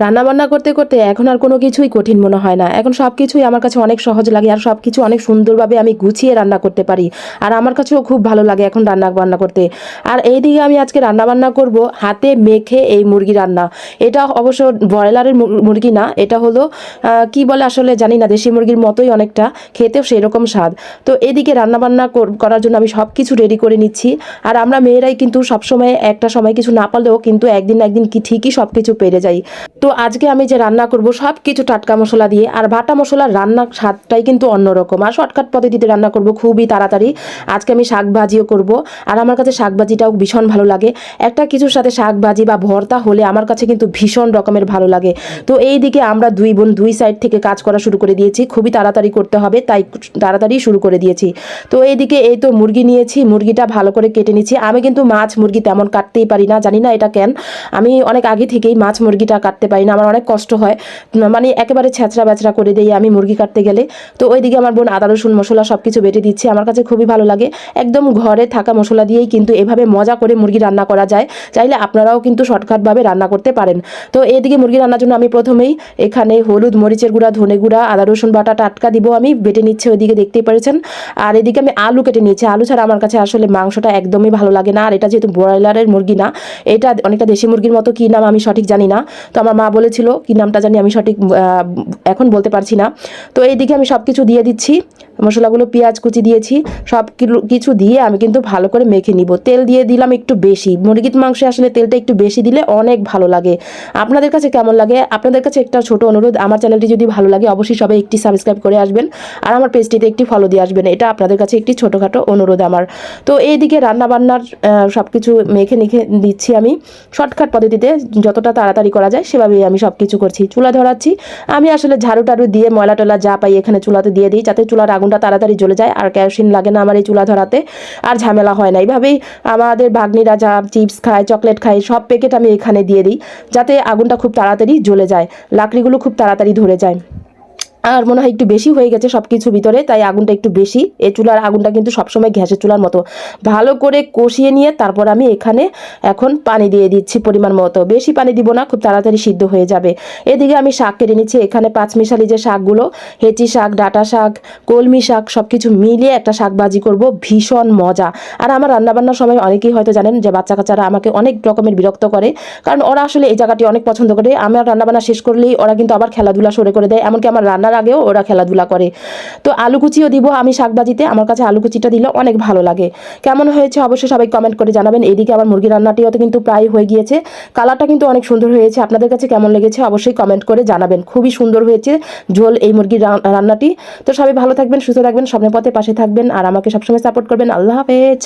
রান্নাবান্না করতে করতে এখন আর কোনো কিছুই কঠিন মনে হয় না। এখন সব কিছুই আমার কাছে অনেক সহজ লাগে, আর সব কিছু অনেক সুন্দরভাবে আমি গুছিয়ে রান্না করতে পারি। আর আমার কাছেও খুব ভালো লাগে এখন রান্না বান্না করতে। আর এইদিকে আমি আজকে রান্নাবান্না করব হাতে মেখে এই মুরগি রান্না। এটা অবশ্য ব্রয়লারের মুরগি না, এটা হলো কি বলে আসলে জানি না, দেশি মুরগির মতোই অনেকটা, খেতেও সেরকম স্বাদ। তো এদিকে রান্নাবান্না করার জন্য আমি সব কিছু রেডি করে নিচ্ছি। আর আমরা মেয়েরাই কিন্তু সবসময় একটা সময় কিছু না পারলেও কিন্তু একদিন না একদিন কি ঠিকই সব কিছু পেরে যাই। তো আজকে আমি যে রান্না করব সব কিছু টাটকা মশলা দিয়ে, আর বাটা মশলার রান্নার স্বাদটাই কিন্তু অন্যরকম। আর শর্টকাট পদ্ধতিতে রান্না করব খুবই তাড়াতাড়ি। আজকে আমি শাক ভাজিও করব, আর আমার কাছে শাক ভাজিটাও ভীষণ ভালো লাগে। একটা কিছুর সাথে শাক ভাজি বা ভর্তা হলে আমার কাছে কিন্তু ভীষণ রকমের ভালো লাগে। তো এই দিকে আমরা দুই বোন দুই সাইড থেকে কাজ করা শুরু করে দিয়েছি, খুবই তাড়াতাড়ি করতে হবে তাই তাড়াতাড়ি শুরু করে দিয়েছি। তো এইদিকে এই তো মুরগি নিয়েছি, মুরগিটা ভালো করে কেটে নিচ্ছি। আমি কিন্তু মাছ মুরগি তেমন কাটতেই পারি না, জানি না এটা কেন। আমি অনেক আগে থেকেই মাছ মুরগিটা কাটতে পারি না, আমার অনেক কষ্ট হয়, মানে একেবারে ছ্যাঁচড়া ব্যাচড়া করে দিই আমি মুরগি কাটতে গেলে। তো ওইদিকে আমার বোন আদা রসুন মশলা সব কিছু বেটে দিচ্ছে, আমার কাছে খুবই ভালো লাগে। একদম ঘরে থাকা মশলা দিয়েই কিন্তু এভাবে মজা করে মুরগি রান্না করা যায়। চাইলে আপনারাও কিন্তু শর্টকাটভাবে রান্না করতে পারেন। তো এইদিকে মুরগি রান্নার জন্য আমি প্রথমেই এখানে হলুদ মরিচের গুঁড়া ধনে গুঁড়া আদা রসুন বাটা টাটকা দিব, আমি বেটে নিচ্ছে, ওইদিকে দেখতেই পেরেছেন। আর এদিকে আমি আলু কেটে নিয়েছি, আলু ছাড়া আমার কাছে আসলে মাংসটা একদমই ভালো লাগে না। আর এটা যেহেতু ব্রয়লারের মুরগি না, এটা অনেকটা দেশি মুরগির মতো, কি নাম আমি সঠিক জানি না। তো আমার মা বলেছিল কি নামটা জানি, আমি সঠিক এখন বলতে পারছি না। তো এইদিকে আমি সব কিছু দিয়ে দিচ্ছি, মশলাগুলো পেঁয়াজ কুচি দিয়েছি, সব কিছু দিয়ে আমি কিন্তু ভালো করে মেখে নিব। তেল দিয়ে দিলাম একটু বেশি, মুরগির মাংসে আসলে তেলটা একটু বেশি দিলে অনেক ভালো লাগে। আপনাদের কাছে কেমন লাগে? আপনাদের কাছে একটা ছোট অনুরোধ, আমার চ্যানেলটি যদি ভালো লাগে অবশ্যই সবাই একটি সাবস্ক্রাইব করে আসবেন, আর আমার পেজটিতে একটি ফলো দিয়ে আসবেন, এটা আপনাদের কাছে একটি ছোটোখাটো অনুরোধ আমার। তো এইদিকে রান্নাবান্নার সব কিছু মেখে দিচ্ছি আমি শর্টকাট পদ্ধতিতে, যতটা তাড়াতাড়ি করা যায় সেভাবেই আমি সব কিছু করছি। চুলা ধরাচ্ছি, আমি আসলে ঝাড়ু টাড়ু দিয়ে ময়লা টলা যা পাই এখানে চুলাতে দিয়ে দিই, যাতে চুলার আগুনটা তাড়াতাড়ি জ্বলে যায়, আর কেরোসিন লাগে না আমার এই চুলা ধরাতে, আর ঝামেলা হয় না। এইভাবেই আমাদের ভাগ্নিরা যা চিপস খায় চকলেট খায় সব প্যাকেট আমি এখানে দিয়ে দিই, যাতে আগুনটা খুব তাড়াতাড়ি জ্বলে যায়, লাকড়িগুলো খুব তাড়াতাড়ি ধরে যায়। আর মনে হয় একটু বেশি হয়ে গেছে সব কিছু ভিতরে, তাই আগুনটা একটু বেশি। এই চুলার আগুনটা কিন্তু সবসময় গ্যাসের চুলার মতো, ভালো করে কষিয়ে নিয়ে তারপর আমি এখানে এখন পানি দিয়ে দিচ্ছি পরিমাণ মতো, বেশি পানি দিব না, খুব তাড়াতাড়ি সিদ্ধ হয়ে যাবে। এদিকে আমি শাক কেটে নিচ্ছি, এখানে পাঁচমিশালি যে শাকগুলো, হেঁচি শাক, ডাঁটা শাক, কলমি শাক সব কিছু মিলিয়ে একটা শাক ভাজি করব, ভীষণ মজা। আর আমার রান্নাবান্নার সময় অনেকেই হয়তো জানেন যে বাচ্চা কাচ্চারা আমাকে অনেক রকমের বিরক্ত করে, কারণ ওরা আসলে এই জায়গাটি অনেক পছন্দ করে। আমার রান্নাবান্না শেষ করলেই ওরা কিন্তু আবার খেলাধুলা শুরু করে দেয়, এমনকি আমার রান্নার আগেও ওরা খেলাধুলা করে। তো আলু কুচিও দিব আমি শাকভাজিতে, আমার কাছে আলু কুচিটা দিলে অনেক ভালো লাগে। কেমন হয়েছে অবশ্যই সবাই কমেন্ট করে জানাবেন। এদিকে আমার মুরগি রান্নাটিও কিন্তু প্রায় হয়ে গিয়েছে, কালারটা কিন্তু অনেক সুন্দর হয়েছে। আপনাদের কাছে কেমন লেগেছে অবশ্যই কমেন্ট করে জানাবেন। খুবই সুন্দর হয়েছে ঝোল এই মুরগির রান্নাটি। তো সবাই ভালো থাকবেন, সুস্থ থাকবেন, স্বপ্নের পথে পাশে থাকবেন, আর আমাকে সবসময় সাপোর্ট করবেন। আল্লাহ হাফেজ।